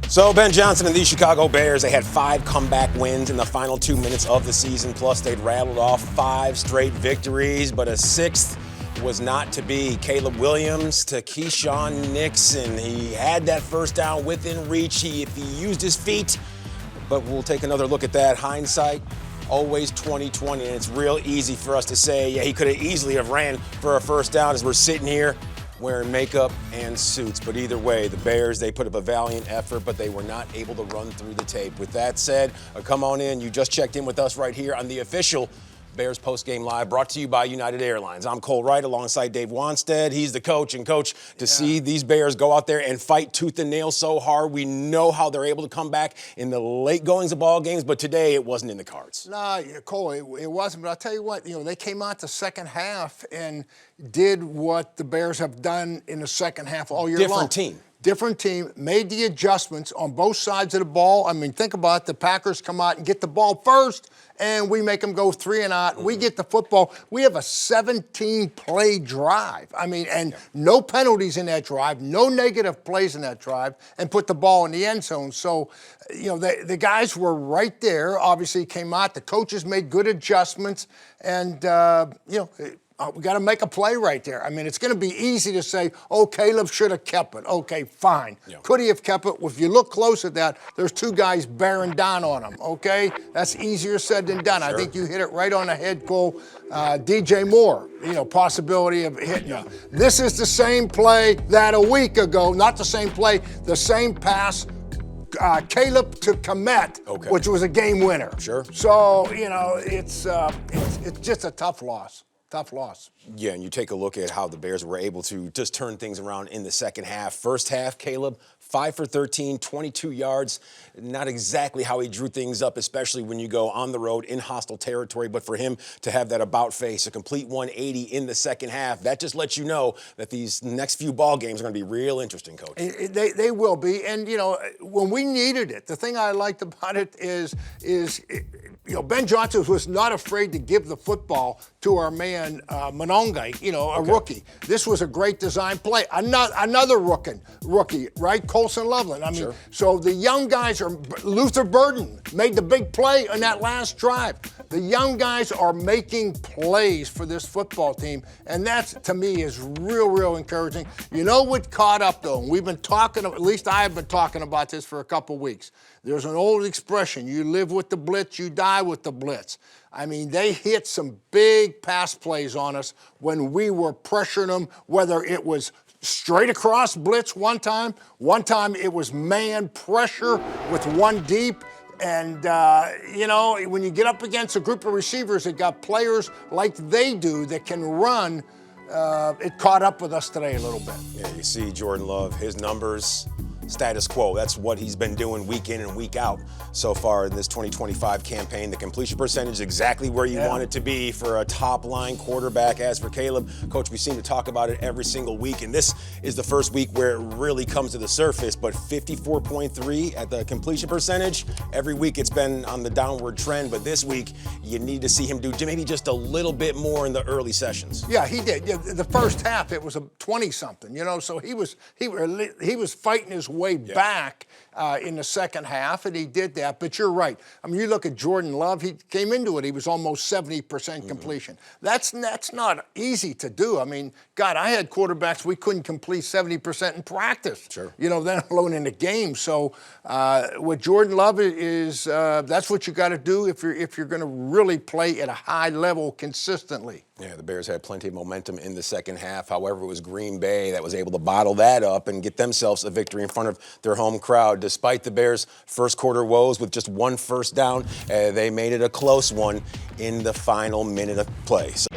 So Ben Johnson and the Chicago Bears, they had 5 comeback wins in the final 2 minutes of the season, plus they'd rattled off 5 straight victories, but a 6th was not to be. Caleb Williams to Keyshawn Nixon. He had that first down within reach if he used his feet, but we'll take another look at that. Hindsight, always 20/20, and it's real easy for us to say, yeah, he could have easily have ran for a first down as we're sitting here wearing makeup and suits. But either way, the Bears, they put up a valiant effort, but they were not able to run through the tape. With that said, come on in. You just checked in with us right here on the official Bears Postgame Live, brought to you by United Airlines. I'm Cole Wright alongside Dave Wannstedt. He's the coach. And, Coach, to see these Bears go out there and fight tooth and nail so hard, we know how they're able to come back in the late goings of ball games, but today it wasn't in the cards. No, Cole, it wasn't. But I'll tell you what, they came out the second half and did what the Bears have done in the second half all year long. Different team, made the adjustments on both sides of the ball. I mean, think about it. The Packers come out and get the ball first, and we make them go 3 and out. We get the football. We have a 17-play drive. I mean, and no penalties in that drive, no negative plays in that drive, and put the ball in the end zone. So, the guys were right there. Obviously, came out. The coaches made good adjustments, and, we got to make a play right there. I mean, it's going to be easy to say, oh, Caleb should have kept it. Okay, fine. Yeah. Could he have kept it? Well, if you look close at that, there's 2 guys bearing down on him, okay? That's easier said than done. Sure. I think you hit it right on the head, Cole. DJ Moore, possibility of hitting him. This is the same play that a week ago, not the same play, the same pass, Caleb to Komet, which was a game winner. Sure. So, it's just a tough loss. Tough loss. Yeah, and you take a look at how the Bears were able to just turn things around in the second half. First half, Caleb, 5 for 13, 22 yards. Not exactly how he drew things up, especially when you go on the road in hostile territory. But for him to have that about face, a complete 180 in the second half, that just lets you know that these next few ball games are going to be real interesting, Coach. They will be. And, when we needed it, the thing I liked about it is Ben Johnson was not afraid to give the football to our man Monongai, a rookie. This was a great design play. Another rookie, right? Colson Loveland. I mean, So the young guys are, Luther Burden made the big play on that last drive. The young guys are making plays for this football team, and that, to me, is real encouraging. You know what caught up, though? And we've been talking, at least I have been talking about this for a couple weeks. There's an old expression, you live with the blitz, you die with the blitz. I mean, they hit some big pass plays on us when we were pressuring them, whether it was straight across blitz one time it was man pressure with 1 deep. And, when you get up against a group of receivers that got players like they do that can run, it caught up with us today a little bit. Yeah, you see Jordan Love, his numbers, status quo. That's what he's been doing week in and week out so far in this 2025 campaign. The completion percentage is exactly where you want it to be for a top-line quarterback. As for Caleb, Coach, we seem to talk about it every single week, and this is the first week where it really comes to the surface, but 54.3 at the completion percentage. Every week it's been on the downward trend, but this week you need to see him do maybe just a little bit more in the early sessions. Yeah, he did. Yeah, the first half, it was a 20-something, so he was fighting his way back in the second half, and he did that. But you're right. I mean, you look at Jordan Love, he came into it, he was almost 70% completion. That's not easy to do. I mean, God, I had quarterbacks we couldn't complete 70% in practice, then alone in the game. So what Jordan Love is, that's what you got to do if you're going to really play at a high level consistently. Yeah, the Bears had plenty of momentum in the second half. However, it was Green Bay that was able to bottle that up and get themselves a victory in front of their home crowd. Despite the Bears' first quarter woes with just 1 first down, they made it a close one in the final minute of play. So